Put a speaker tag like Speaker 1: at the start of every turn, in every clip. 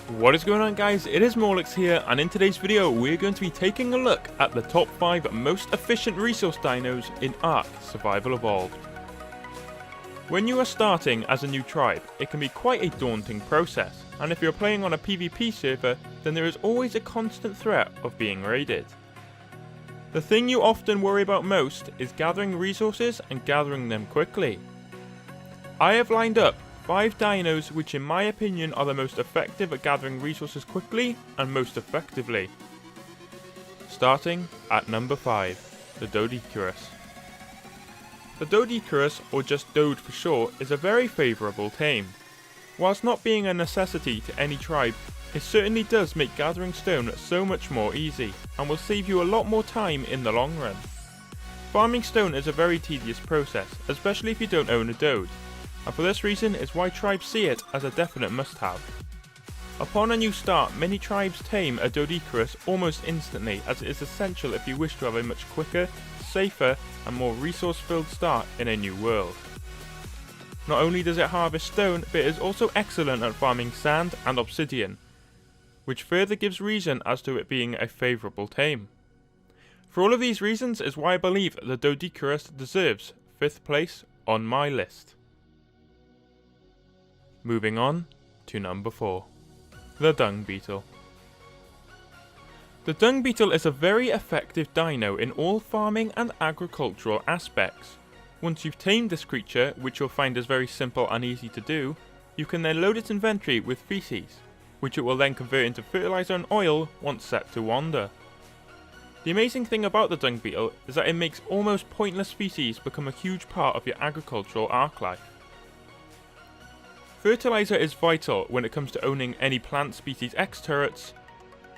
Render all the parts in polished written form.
Speaker 1: What is going on, guys? It is Morrlex here, and in today's video we're going to be taking a look at the top 5 most efficient resource dinos in Ark Survival Evolved. When you are starting as a new tribe, it can be quite a daunting process, and if you're playing on a PvP server, then there is always a constant threat of being raided. The thing you often worry about most is gathering resources and gathering them quickly. I have lined up 5 dinos which in my opinion are the most effective at gathering resources quickly and most effectively. Starting at number 5, the Doedicurus. The Doedicurus, or just Dode for short, is a very favourable tame. Whilst not being a necessity to any tribe, it certainly does make gathering stone so much more easy, and will save you a lot more time in the long run. Farming stone is a very tedious process, especially if you don't own a Dode, and for this reason is why tribes see it as a definite must-have. Upon a new start, many tribes tame a Doedicurus almost instantly, as it is essential if you wish to have a much quicker, safer and more resource-filled start in a new world. Not only does it harvest stone, but it is also excellent at farming sand and obsidian, which further gives reason as to it being a favourable tame. For all of these reasons is why I believe the Doedicurus deserves 5th place on my list. Moving on to number 4, the Dung Beetle. The Dung Beetle is a very effective dino in all farming and agricultural aspects. Once you've tamed this creature, which you'll find is very simple and easy to do, you can then load its inventory with feces, which it will then convert into fertilizer and oil once set to wander. The amazing thing about the Dung Beetle is that it makes almost pointless feces become a huge part of your agricultural Ark life. Fertilizer is vital when it comes to owning any plant species X turrets,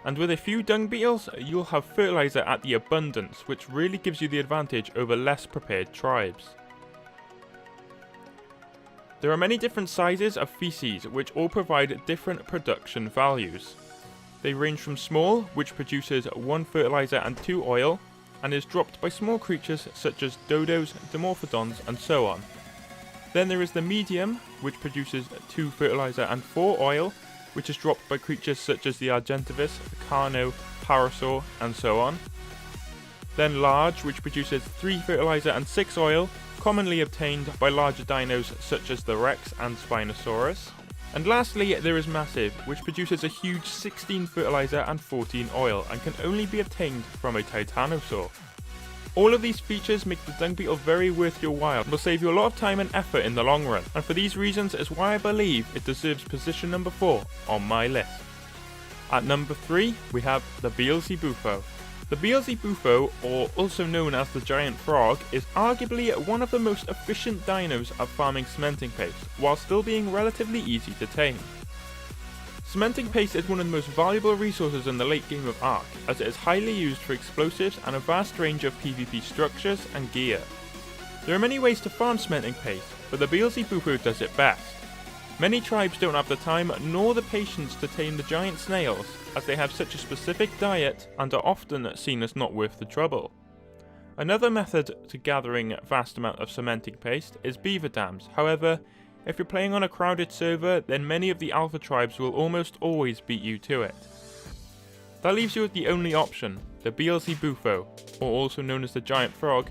Speaker 1: and with a few dung beetles you'll have fertilizer at the abundance, which really gives you the advantage over less prepared tribes. There are many different sizes of feces which all provide different production values. They range from small, which produces 1 fertilizer and 2 oil, and is dropped by small creatures such as dodos, dimorphodons and so on. Then there is the medium, which produces 2 fertilizer and 4 oil, which is dropped by creatures such as the Argentavis, the Carno, Parasaur and so on. Then large, which produces 3 fertilizer and 6 oil, commonly obtained by larger dinos such as the Rex and Spinosaurus. And lastly there is massive, which produces a huge 16 fertilizer and 14 oil and can only be obtained from a Titanosaur. All of these features make the Dung Beetle very worth your while and will save you a lot of time and effort in the long run, and for these reasons is why I believe it deserves position number 4 on my list. At number 3 we have the VsPVP. The VsPVP, or also known as the Giant Frog, is arguably one of the most efficient dinos at farming cementing paste, while still being relatively easy to tame. Cementing paste is one of the most valuable resources in the late game of Ark, as it is highly used for explosives and a vast range of PvP structures and gear. There are many ways to farm cementing paste, but the VsPVP does it best. Many tribes don't have the time nor the patience to tame the giant snails, as they have such a specific diet and are often seen as not worth the trouble. Another method to gathering vast amount of cementing paste is beaver dams. However, if you're playing on a crowded server, then many of the alpha tribes will almost always beat you to it. That leaves you with the only option, the VsPVP, or also known as the Giant Frog.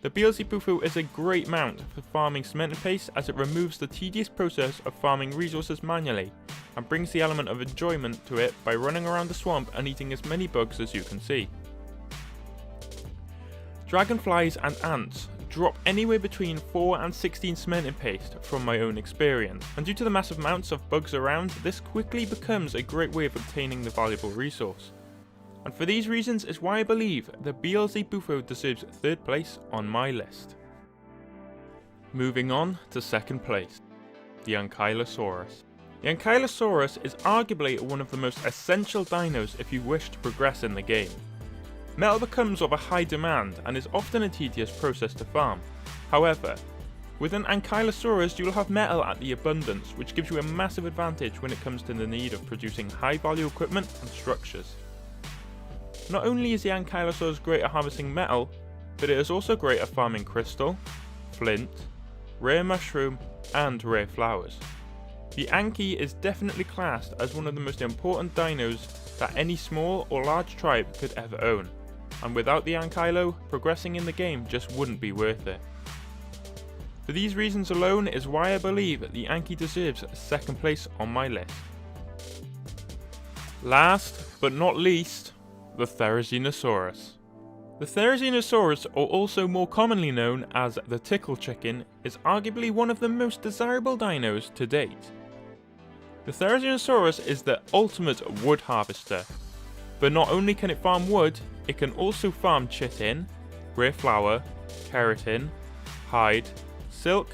Speaker 1: The VsPVP is a great mount for farming cemented paste, as it removes the tedious process of farming resources manually, and brings the element of enjoyment to it by running around the swamp and eating as many bugs as you can see. Dragonflies and ants drop anywhere between 4 and 16 cementing paste from my own experience, and due to the massive amounts of bugs around, this quickly becomes a great way of obtaining the valuable resource. And for these reasons is why I believe the VsPVP deserves 3rd place on my list. Moving on to 2nd place, the Ankylosaurus. The Ankylosaurus is arguably one of the most essential dinos if you wish to progress in the game. Metal becomes of a high demand and is often a tedious process to farm. However, with an Ankylosaurus you'll have metal at the abundance, which gives you a massive advantage when it comes to the need of producing high value equipment and structures. Not only is the Ankylosaurus great at harvesting metal, but it is also great at farming crystal, flint, rare mushroom and rare flowers. The Anki is definitely classed as one of the most important dinos that any small or large tribe could ever own, and without the Ankylo, progressing in the game just wouldn't be worth it. For these reasons alone is why I believe the Anki deserves second place on my list. Last but not least, the Therizinosaurus. The Therizinosaurus, or also more commonly known as the Tickle Chicken, is arguably one of the most desirable dinos to date. The Therizinosaurus is the ultimate wood harvester, but not only can it farm wood, it can also farm chitin, rare flower, keratin, hide, silk,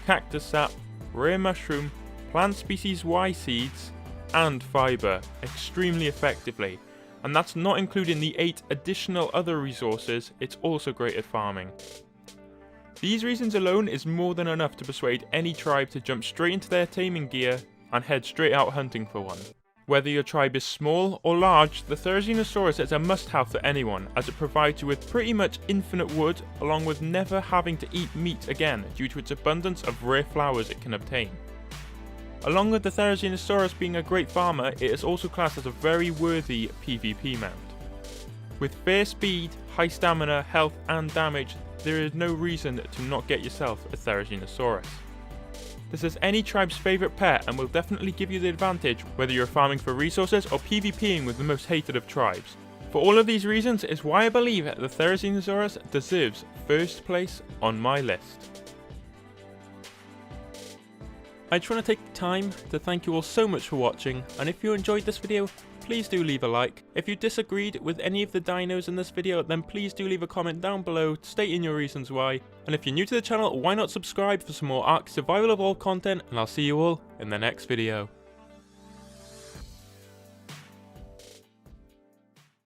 Speaker 1: cactus sap, rare mushroom, plant species Y seeds, and fibre extremely effectively, and that's not including the 8 additional other resources it's also great at farming. These reasons alone is more than enough to persuade any tribe to jump straight into their taming gear and head straight out hunting for one. Whether your tribe is small or large, the Therizinosaurus is a must-have for anyone, as it provides you with pretty much infinite wood, along with never having to eat meat again due to its abundance of rare flowers it can obtain. Along with the Therizinosaurus being a great farmer, it is also classed as a very worthy PvP mount. With fair speed, high stamina, health and damage, there is no reason to not get yourself a Therizinosaurus. This is any tribe's favourite pet and will definitely give you the advantage whether you're farming for resources or PvPing with the most hated of tribes. For all of these reasons is why I believe the Therizinosaurus deserves first place on my list. I just want to take time to thank you all so much for watching, and if you enjoyed this video, please do leave a like. If you disagreed with any of the dinos in this video, then please do leave a comment down below stating your reasons why. And if you're new to the channel, why not subscribe for some more Ark Survival Evolved content, and I'll see you all in the next video.